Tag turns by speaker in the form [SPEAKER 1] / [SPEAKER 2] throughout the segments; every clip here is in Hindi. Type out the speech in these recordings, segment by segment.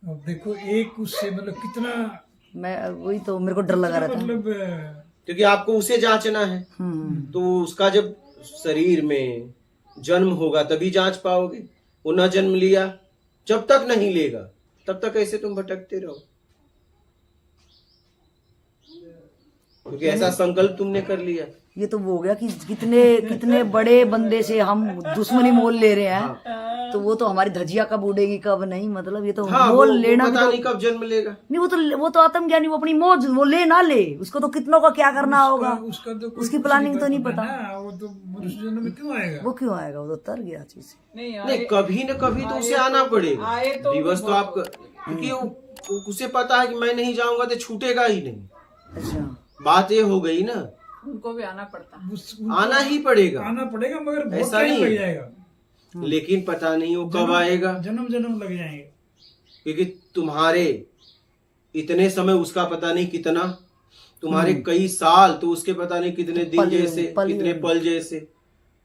[SPEAKER 1] अब देखो एक उससे मतलब कितना,
[SPEAKER 2] मैं वही तो मेरे को डर लगा रहता है।
[SPEAKER 1] मतलब
[SPEAKER 3] क्योंकि आपको उसे जांचना है, तो उसका जब शरीर में जन्म होगा तभी जांच पाओगे। वो न जन्म लिया, जब तक नहीं लेगा तब तक ऐसे तुम भटकते रहो, क्योंकि ऐसा संकल्प तुमने कर लिया।
[SPEAKER 2] ये तो वो हो गया कि कितने कितने बड़े बंदे से हम दुश्मनी मोल ले रहे हैं, तो वो तो हमारी धजिया कब उड़ेगी कब नहीं, मतलब ये तो
[SPEAKER 3] हाँ,
[SPEAKER 2] मोल
[SPEAKER 3] वो
[SPEAKER 2] लेना भी
[SPEAKER 3] पता
[SPEAKER 2] तो
[SPEAKER 3] नहीं कब जन्म लेगा।
[SPEAKER 2] नहीं। वो तो आत्मज्ञानी, वो अपनी मौज, वो ले ना ले, उसको तो कितनों का क्या करना होगा,
[SPEAKER 1] उसका तो कोई
[SPEAKER 2] उसकी
[SPEAKER 1] कुछ
[SPEAKER 2] प्लानिंग तो नहीं
[SPEAKER 1] पता
[SPEAKER 2] पता।
[SPEAKER 1] ना, वो तो मनुष्य जन्म में क्यों आएगा?
[SPEAKER 2] वो क्यों आएगा, वो तो तर गया चीज से।
[SPEAKER 3] नहीं, कभी न कभी तो उसे आना पड़ेगा। दिवस तो आपका, क्योंकि उसे पता है कि मैं नहीं जाऊंगा तो छूटेगा ही नहीं।
[SPEAKER 2] अच्छा,
[SPEAKER 3] बात ये हो गई ना,
[SPEAKER 4] उनको भी आना पड़ता है।
[SPEAKER 3] आना ही पड़ेगा,
[SPEAKER 1] आना पड़ेगा, मगर बहुत
[SPEAKER 3] ऐसा
[SPEAKER 1] टाइम
[SPEAKER 3] नहीं
[SPEAKER 1] लग
[SPEAKER 3] है।
[SPEAKER 1] जाएगा,
[SPEAKER 3] लेकिन पता नहीं वो कब आएगा,
[SPEAKER 1] जन्म जन्म लग जाएंगे।
[SPEAKER 3] क्योंकि तुम्हारे इतने समय उसका पता नहीं कितना, तुम्हारे कई साल तो उसके पता नहीं कितने दिन
[SPEAKER 2] पल
[SPEAKER 3] जैसे, कितने पल जैसे,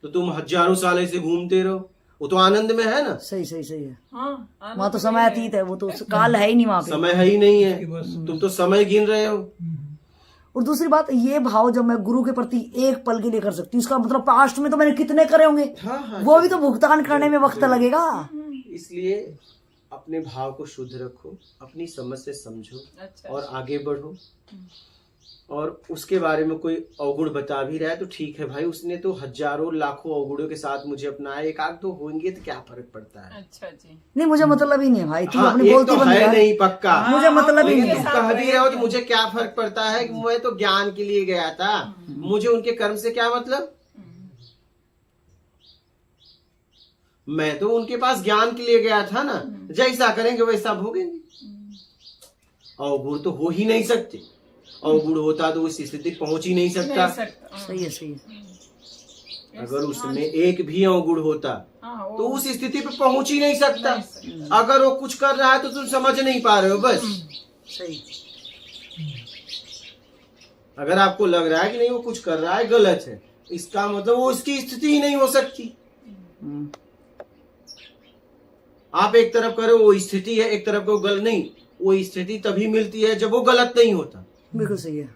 [SPEAKER 3] तो तुम हजारों साल ऐसे घूमते रहो। वो तो आनंद में है ना।
[SPEAKER 2] सही सही सही है।
[SPEAKER 4] हाँ,
[SPEAKER 2] वहाँ तो समय अतीत है, वो तो काल है ही नहीं वहाँ पे।
[SPEAKER 3] समय है ही नहीं है, तुम तो समय गिन रहे हो।
[SPEAKER 2] और दूसरी बात, ये भाव जब मैं गुरु के प्रति एक पल के लिए कर सकती हूँ, उसका मतलब पास्ट में तो मैंने कितने करे होंगे,
[SPEAKER 3] हाँ,
[SPEAKER 2] वो भी तो भुगतान करने में वक्त लगेगा।
[SPEAKER 3] इसलिए अपने भाव को शुद्ध रखो, अपनी समझ से समझो और आगे बढ़ो। और उसके बारे में कोई अवगुण बता भी रहा है तो ठीक है भाई, उसने तो हजारों लाखों अवगुणों के साथ मुझे अपनाया, एक आध तो होंगे तो क्या फर्क पड़ता है।
[SPEAKER 4] अच्छा जी।
[SPEAKER 2] नहीं, मुझे मतलब ही नहीं है भाई, तुम
[SPEAKER 3] हाँ,
[SPEAKER 2] अपनी
[SPEAKER 3] एक
[SPEAKER 2] बोलती
[SPEAKER 3] तो
[SPEAKER 2] बंद
[SPEAKER 3] है
[SPEAKER 2] कर।
[SPEAKER 3] नहीं पक्का,
[SPEAKER 2] मुझे मतलब ही
[SPEAKER 3] लेकिन
[SPEAKER 2] नहीं
[SPEAKER 3] तुम
[SPEAKER 2] है।
[SPEAKER 3] कह भी रहे हो तो मुझे क्या फर्क पड़ता है कि मैं तो ज्ञान के लिए गया था, मुझे उनके कर्म से क्या मतलब। मैं तो उनके पास ज्ञान के लिए गया था ना, जैसा करेंगे वैसा भोगेंगे। अवगुण तो हो ही नहीं सकते, अवगुण होता तो उस स्थिति पहुंच ही नहीं सकता।
[SPEAKER 2] सही है सही है।
[SPEAKER 3] अगर उसमें एक भी अवगुण होता
[SPEAKER 4] हाँ,
[SPEAKER 3] तो उस स्थिति पे पहुंच ही नहीं सकता। अगर वो कुछ कर रहा है तो तुम समझ नहीं पा रहे हो बस।
[SPEAKER 2] सही।
[SPEAKER 3] अगर आपको लग रहा है कि नहीं वो कुछ कर रहा है गलत है, इसका मतलब वो उसकी स्थिति ही नहीं हो सकती। आप एक तरफ करो वो स्थिति है, एक तरफ को गलत नहीं, वो स्थिति तभी मिलती है जब वो गलत नहीं होता।
[SPEAKER 2] बिल्कुल सही है।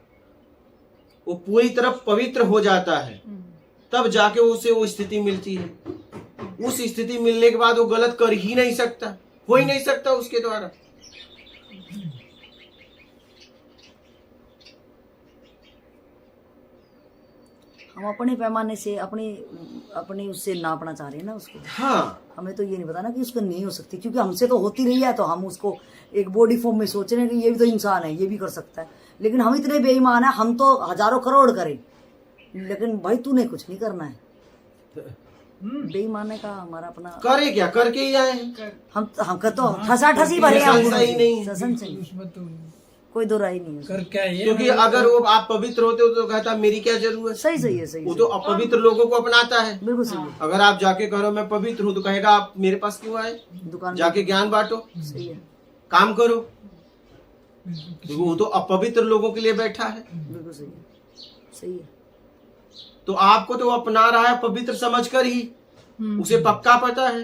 [SPEAKER 3] वो पूरी तरफ पवित्र हो जाता है तब जाके उसे वो स्थिति मिलती है। उस स्थिति मिलने के बाद वो गलत कर ही नहीं सकता, हो ही नहीं सकता उसके द्वारा।
[SPEAKER 2] हम अपने पैमाने से अपनी उससे नापना चाह रहे हैं ना उसको।
[SPEAKER 3] हाँ,
[SPEAKER 2] हमें तो ये नहीं पता ना कि उसको नहीं हो सकती, क्योंकि हमसे तो होती नहीं है, तो हम उसको एक बॉडी फॉर्म में सोच रहे हैं कि ये भी तो इंसान है, ये भी कर सकता है। लेकिन हम इतने बेईमान है, हम तो हजारों करोड़ करें, लेकिन भाई तूने कुछ नहीं करना है। बेईमाने का हमारा अपना
[SPEAKER 3] करे क्या, करके ही आए हैं।
[SPEAKER 2] हम तो ठसा ठसी भरे हैं,
[SPEAKER 3] संशय ही नहीं।
[SPEAKER 2] संशय नहीं,
[SPEAKER 1] उसमें तो
[SPEAKER 2] कोई दो राय नहीं है।
[SPEAKER 1] कर क्या ये,
[SPEAKER 3] क्योंकि अगर वो आप पवित्र होते हो तो कहता मेरी क्या जरूरत।
[SPEAKER 2] सही सही है। सही
[SPEAKER 3] वो तो अपवित्र लोगों को अपनाता है।
[SPEAKER 2] बिल्कुल सही है।
[SPEAKER 3] अगर आप जाके करो मैं पवित्र हूँ तो कहेगा आप मेरे पास क्यों आए,
[SPEAKER 2] दुकान
[SPEAKER 3] जाके ज्ञान बांटो,
[SPEAKER 2] सही है।
[SPEAKER 3] काम करो। क्योंकि वो तो अपवित्र लोगों के लिए बैठा है।
[SPEAKER 2] बिल्कुल सही है। सही है।
[SPEAKER 3] तो आपको तो वो अपना रहा है पवित्र समझकर ही, उसे पक्का पता है।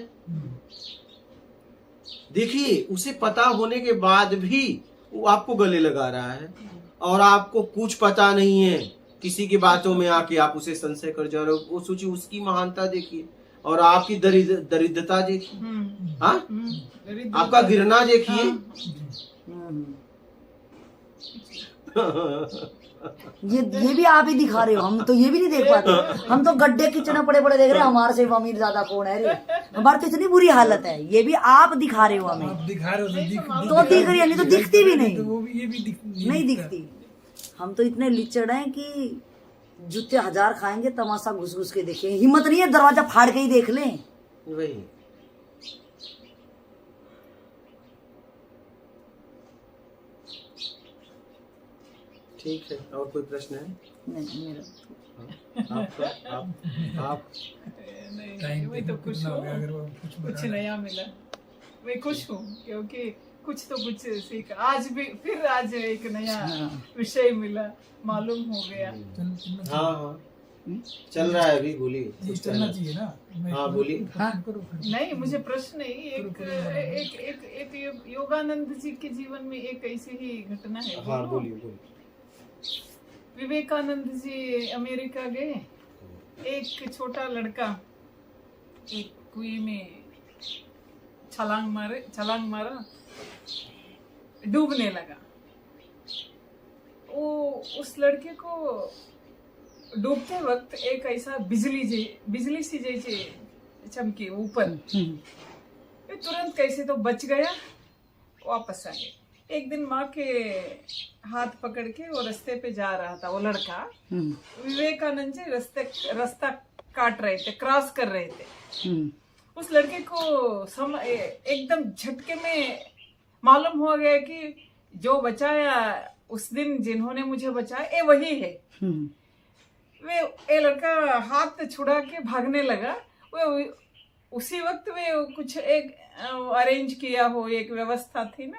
[SPEAKER 3] देखिए, उसे पता होने के बाद भी वो आपको गले लगा रहा है और आपको कुछ पता नहीं है। किसी की बातों में आके आप उसे संशय कर जा रहे हो। वो सोचिए, उसकी महानता देखिए और आपकी दरिद्रता देखिए। हाँ, आपका गिरना देखिए।
[SPEAKER 2] ये भी आप ही दिखा रहे हो, हम तो ये भी नहीं देख पाते। हम तो गड्ढे किचने पड़े पड़े देख रहे हैं, हमारे से अमीर ज्यादा कौन है रे। हमारी तो इतनी बुरी हालत है, ये भी आप दिखा रहे हो हमें।
[SPEAKER 1] आप दिखा रहे हो
[SPEAKER 2] तो दिख रही है, नहीं तो दिखती भी नहीं।
[SPEAKER 1] तो वो भी ये भी
[SPEAKER 2] नहीं दिखती। हम तो इतने लिचड़ हैं कि जूते हजार खाएंगे, तमाशा घुस घुस के देखेंगे। हिम्मत नहीं है दरवाजा फाड़ के ही देख लें।
[SPEAKER 3] वही ठीक है। और कोई प्रश्न है?
[SPEAKER 2] नहीं मेरा
[SPEAKER 3] आप
[SPEAKER 4] नहीं, मैं तो खुश हूँ, कुछ नया मिला। मैं खुश हूँ क्योंकि कुछ तो कुछ सीख, आज भी फिर आज एक नया विषय मिला, मालूम हो गया।
[SPEAKER 3] हाँ, चल रहा है अभी, बोलिए।
[SPEAKER 1] ये चलना चाहिए ना। मैं-
[SPEAKER 3] हाँ, बोलिए।
[SPEAKER 2] हाँ।
[SPEAKER 1] करो फिर।
[SPEAKER 4] नहीं, मुझे प्रश्न है एक योगानंद जी के जीवन में एक ऐसी ही घटना है।
[SPEAKER 3] हाँ,
[SPEAKER 4] बोलो।
[SPEAKER 3] बोलिए।
[SPEAKER 4] विवेकानंद जी अमेरिका गए, एक छोटा लड़का एक कुएं में छलांग मारा, डूबने लगा। वो उस लड़के को डूबते वक्त एक ऐसा बिजली सी जैसे चमकी ऊपर। ये तुरंत कैसे तो बच गया, वापस आ गया। एक दिन माँ के हाथ पकड़ के वो रास्ते पे जा रहा था, वो लड़का। विवेकानंद जी रास्ता काट रहे थे, क्रॉस कर रहे थे। उस लड़के को एकदम झटके में मालूम हो गया कि जो बचाया उस दिन, जिन्होंने मुझे बचाया, ये वही है। ये लड़का हाथ छुड़ा के भागने लगा। वे उसी वक्त वे कुछ एक अरेंज किया हो, एक व्यवस्था थी ना,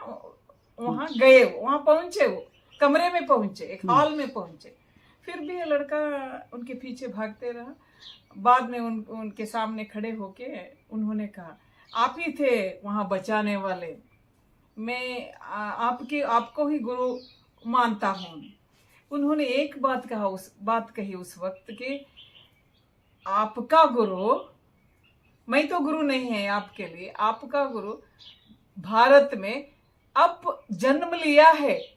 [SPEAKER 4] वहां गए, वहां पहुंचे, वो कमरे में पहुंचे, एक हॉल में पहुंचे। फिर भी ये लड़का उनके पीछे भागते रहा। बाद में उनके सामने खड़े होके उन्होंने कहा, आप ही थे वहां बचाने वाले, मैं आपको ही गुरु मानता हूं। उन्होंने एक बात कही उस वक्त कि आपका गुरु, मैं तो गुरु नहीं है आपके लिए, आपका गुरु भारत में अब जन्म लिया है,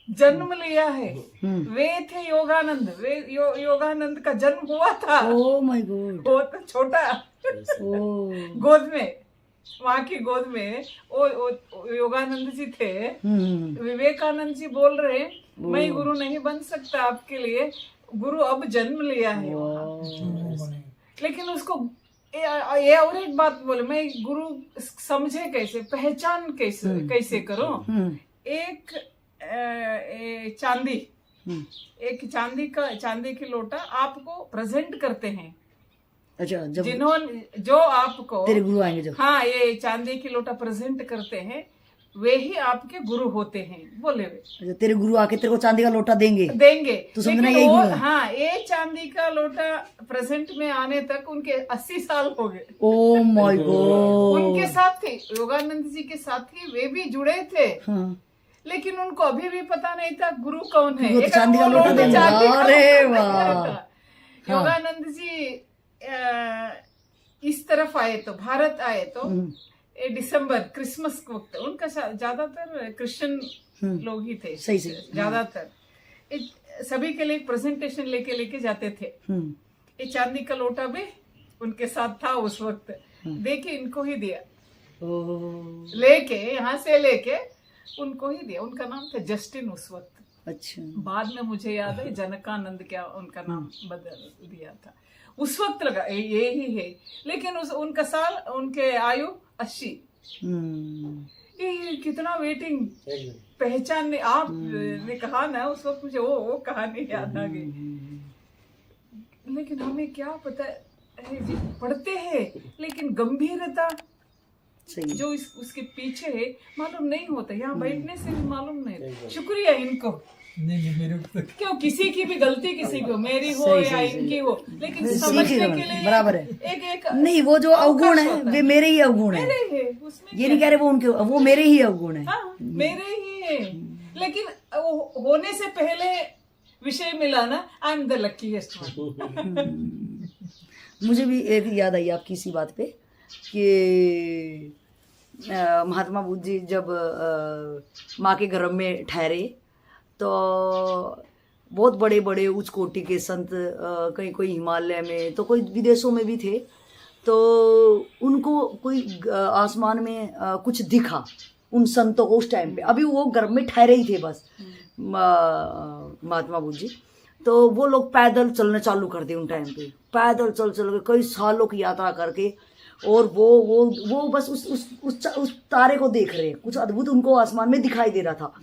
[SPEAKER 4] जन्म लिया है। वे थे योगानंद, वे योगानंद का जन्म हुआ था।
[SPEAKER 2] Oh my God.
[SPEAKER 4] वो तो छोटा गोद में, वहां की गोद में वो योगानंद जी थे। विवेकानंद जी बोल रहे, मैं गुरु नहीं बन सकता आपके लिए, गुरु अब जन्म लिया है वहाँ। लेकिन उसको ये और एक बात बोले, मैं गुरु समझे कैसे, पहचान कैसे करूं। एक चांदी की लोटा आपको प्रेजेंट करते हैं।
[SPEAKER 2] अच्छा, जब
[SPEAKER 4] जो आपको
[SPEAKER 2] तेरे गुरु आएंगे, जो
[SPEAKER 4] हाँ ये चांदी की लोटा प्रेजेंट करते हैं, वे ही आपके गुरु होते हैं, बोले वे।
[SPEAKER 2] अच्छा, तेरे गुरु आके तेरे को चांदी का लोटा देंगे
[SPEAKER 4] तो
[SPEAKER 2] समझना यही गुरु है।
[SPEAKER 4] हाँ, ये चांदी का लोटा प्रेजेंट में आने तक उनके 80 साल हो गए।
[SPEAKER 2] Oh my God.
[SPEAKER 4] उनके साथ थे, योगानंद जी के साथ ही वे भी जुड़े थे।
[SPEAKER 2] हाँ।
[SPEAKER 4] लेकिन उनको अभी भी पता नहीं था गुरु कौन है।
[SPEAKER 2] तो चांदी का लोटा देंगे। अरे वाह।
[SPEAKER 4] योगानंद जी इस तरफ आए तो, भारत आए तो दिसंबर क्रिसमस के वक्त, उनका ज्यादातर क्रिश्चियन लोग ही थे,
[SPEAKER 2] सही
[SPEAKER 4] ज्यादातर सभी के लिए प्रेजेंटेशन लेके जाते थे। ये चांदी का लोटा भी उनके साथ था उस वक्त, देके इनको ही दिया, लेके यहाँ से लेके उनको ही दिया। उनका नाम था जस्टिन उस वक्त।
[SPEAKER 2] अच्छा।
[SPEAKER 4] बाद में मुझे याद है जनकानंद क्या उनका नाम बदल दिया था। उस वक्त लगा ये ही है, लेकिन उनका साल, उनके आयु 80। ये कितना वेटिंग, पहचान ने आप ने कहा ना उस वक्त, मुझे वो कहानी याद आ गई। लेकिन हमें क्या पता है जी, पढ़ते हैं लेकिन गंभीरता जो उसके पीछे है मालूम नहीं होता। यहाँ बैठने से भी मालूम नहीं। शुक्रिया इनको।
[SPEAKER 1] नहीं मेरे को
[SPEAKER 4] क्यों, किसी की भी गलती, किसी को मेरी हो या इनकी हो, लेकिन समझने के लिए
[SPEAKER 2] बराबर है।
[SPEAKER 4] एक
[SPEAKER 2] नहीं, वो जो अवगुण है वे मेरे ही अवगुण है, ये नहीं कह रहे वो उनके, वो मेरे ही अवगुण है।
[SPEAKER 4] हाँ, मेरे ही है। लेकिन होने से पहले विषय मिला ना, I am the luckiest one.
[SPEAKER 2] मुझे भी एक याद आई आपकी इसी बात पे कि महात्मा बुद्ध जी जब माँ के गर्भ में ठहरे तो बहुत बड़े बड़े उच्च कोटि के संत, कहीं कोई हिमालय में तो कोई विदेशों में भी थे, तो उनको कोई आसमान में कुछ दिखा उन संतों को उस टाइम पे। अभी वो गर्भ में ठहरे ही थे बस महात्मा बुद्ध जी। तो वो लोग पैदल चलना चालू कर दिए उन टाइम पे, पैदल चल के कई सालों की यात्रा करके, और वो बस उस तारे को देख रहे हैं, कुछ अद्भुत उनको आसमान में दिखाई दे रहा था।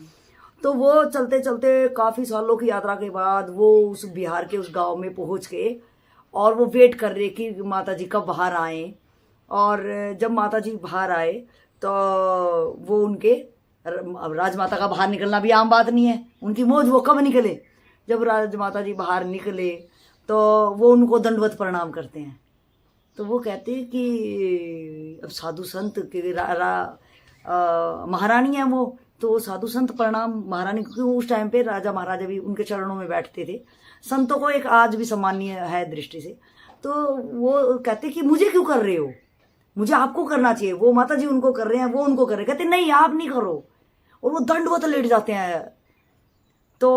[SPEAKER 2] तो वो चलते चलते काफ़ी सालों की यात्रा के बाद वो उस बिहार के उस गांव में पहुंच गए, और वो वेट कर रहे कि माता जी कब बाहर आए। और जब माता जी बाहर आए तो वो उनके, अब राजमाता का बाहर निकलना भी आम बात नहीं है, उनकी मौज, वो कब निकले जब राजमाता जी बाहर निकले तो वो उनको दंडवत प्रणाम करते हैं। तो वो कहते हैं कि अब साधु संत के महारानी है वो, तो साधु संत प्रणाम महारानी, क्योंकि उस टाइम पे राजा महाराजा भी उनके चरणों में बैठते थे, संतों को एक आज भी सम्मानीय है दृष्टि से। तो वो कहते कि मुझे क्यों कर रहे हो, मुझे आपको करना चाहिए। वो माता जी उनको कर रहे हैं, वो उनको कर रहे हैं, कहते नहीं आप नहीं करो, और वो दंडवत लेट जाते हैं। तो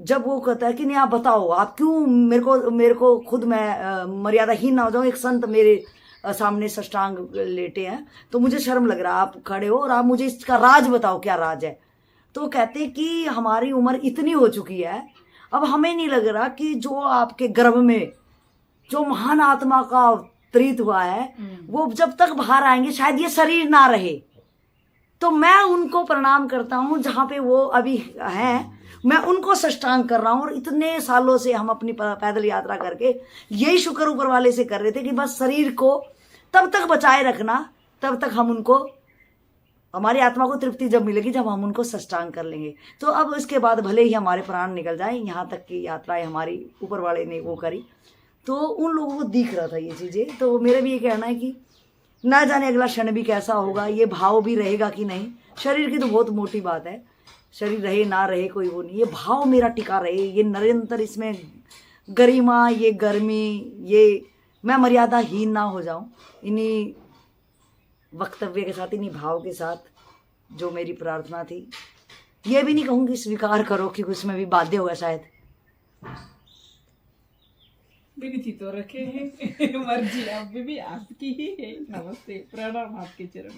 [SPEAKER 2] जब वो कहता है कि नहीं आप बताओ आप क्यों मेरे को खुद मैं मर्यादाहीन ना हो जाऊं, एक संत मेरे सामने साष्टांग लेटे हैं तो मुझे शर्म लग रहा है, आप खड़े हो और आप मुझे इसका राज बताओ क्या राज है। तो कहते कि हमारी उम्र इतनी हो चुकी है, अब हमें नहीं लग रहा कि जो आपके गर्भ में जो महान आत्मा का अवतरित हुआ है वो जब तक बाहर आएंगे शायद ये शरीर ना रहे। तो मैं उनको प्रणाम करता हूँ जहाँ पे वो अभी हैं, मैं उनको साष्टांग कर रहा हूँ। और इतने सालों से हम अपनी पैदल यात्रा करके यही शुक्र ऊपर वाले से कर रहे थे कि बस शरीर को तब तक बचाए रखना, तब तक हम उनको, हमारी आत्मा को तृप्ति जब मिलेगी जब हम उनको साष्टांग कर लेंगे। तो अब इसके बाद भले ही हमारे प्राण निकल जाए, यहाँ तक की यात्राएं हमारी ऊपर वाले ने वो करी। तो उन लोगों को दिख रहा था ये चीज़ें। तो मेरा भी ये कहना है कि ना जाने अगला क्षण भी कैसा होगा, ये भाव भी रहेगा कि नहीं। शरीर की तो बहुत मोटी बात है, शरीर रहे ना रहे कोई वो नहीं, ये भाव मेरा टिका रहे, ये निरंतर इसमें गरिमा, ये गर्मी, ये मैं मर्यादाहीन ना हो जाऊं इन्हीं वक्तव्य के साथ, इन्हीं भाव के साथ जो मेरी प्रार्थना थी। ये भी नहीं कहूँगी स्वीकार करो कि उसमें भी बाध्य होगा शायद।
[SPEAKER 4] विनती तो रखे हैं मर्जी अभी भी आपकी ही है। नमस्ते, प्रणाम आपके चरण।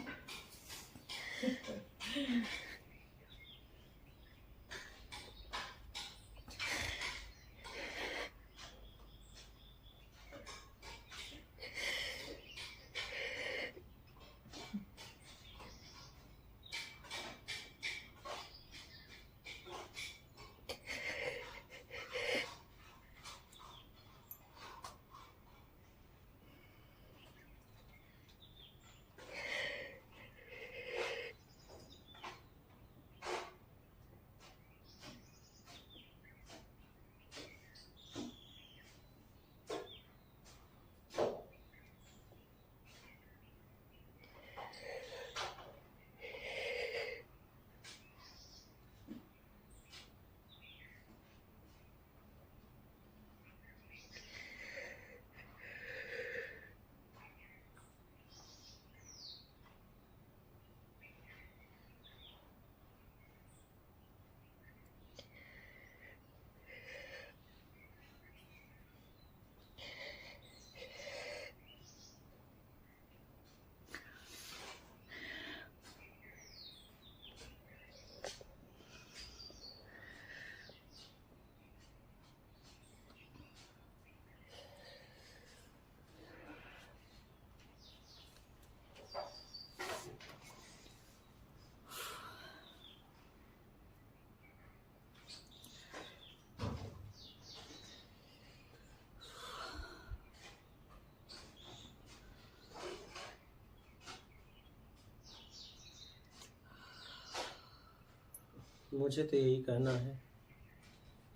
[SPEAKER 3] मुझे तो यही कहना है,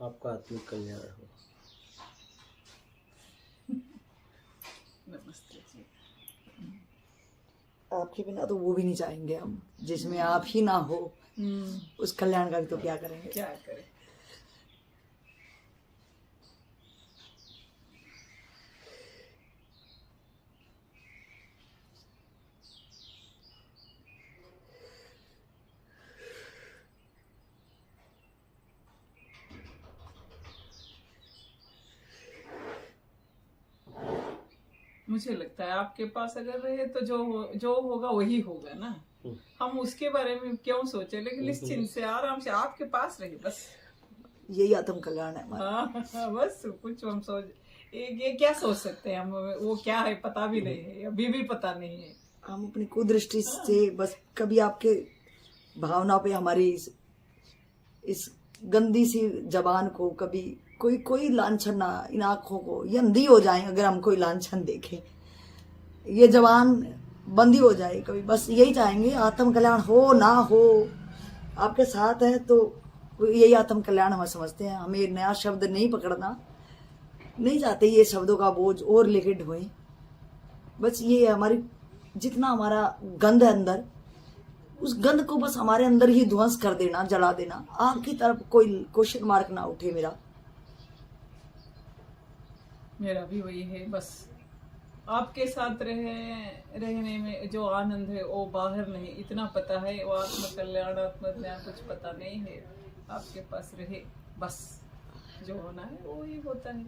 [SPEAKER 3] आपका आत्मिक कल्याण हो।
[SPEAKER 4] नमस्ते जी।
[SPEAKER 2] आपके बिना तो वो भी नहीं चाहेंगे हम, जिसमें आप ही ना हो उस कल्याण का भी तो क्या करेंगे।
[SPEAKER 4] क्या करें। मुझे लगता है आपके पास अगर रहे तो जो होगा वही होगा ना। हम उसके बारे में क्यों सोचे, लेकिन निश्चिंत से आराम से आपके पास रहे बस।
[SPEAKER 2] यही आत्म कल्याण है हमारा।
[SPEAKER 4] हाँ, बस कुछ हम सोच ये क्या सोच सकते हैं हम, वो क्या है पता भी नहीं है, अभी भी पता नहीं है।
[SPEAKER 2] हम अपनी कुदृष्टि से बस कभी आपके भावना पे हमारी इस गंदी सी जबान को कभी कोई लांछन ना, इन आँखों को ये अंधी हो जाए अगर हम कोई लांछन देखें, ये जबान बंदी हो जाए कभी, बस यही चाहेंगे। आत्म कल्याण हो ना हो आपके साथ है तो यही आत्म कल्याण हम समझते हैं। हमें नया शब्द नहीं पकड़ना, नहीं चाहते ये शब्दों का बोझ और लेके ढोए। बस ये हमारी जितना हमारा गंध है अंदर, उस गंध को बस हमारे अंदर ही ध्वंस कर देना, जला देना। आग की तरफ कोई क्वेश्चन मार्क ना उठे।
[SPEAKER 4] मेरा भी वही है। बस आपके साथ रहने में जो आनंद है वो बाहर नहीं, इतना पता है। वो आत्म कल्याण आत्म ज्ञान कुछ पता नहीं है, आपके पास रहे बस, जो होना है वो ही होता है।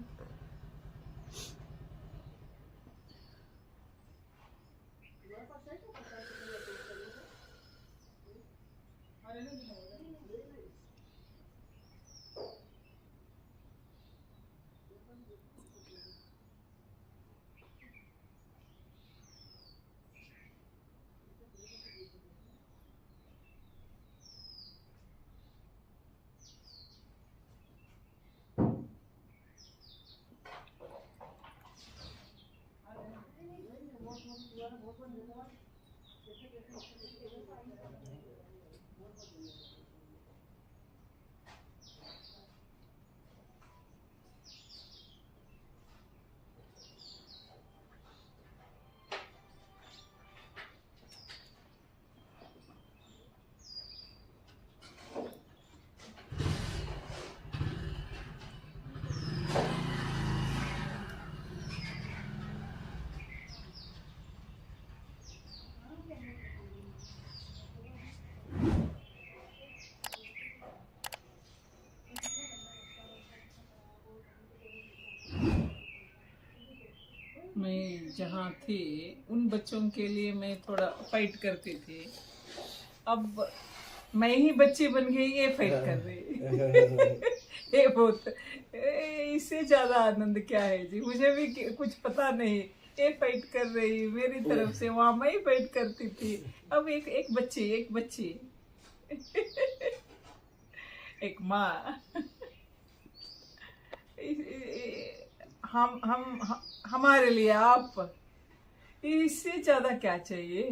[SPEAKER 4] मैं जहाँ थी उन बच्चों के लिए मैं थोड़ा फाइट करती थी। अब मैं ही बच्ची बन गई, ये फाइट कर रही। ये बहुत, इससे ज्यादा आनंद क्या है जी। मुझे भी कुछ पता नहीं, ये फाइट कर रही मेरी तरफ से, वहां मैं ही फाइट करती थी। अब एक बच्ची एक माँ। हम हमारे लिए आप, इससे ज्यादा क्या चाहिए।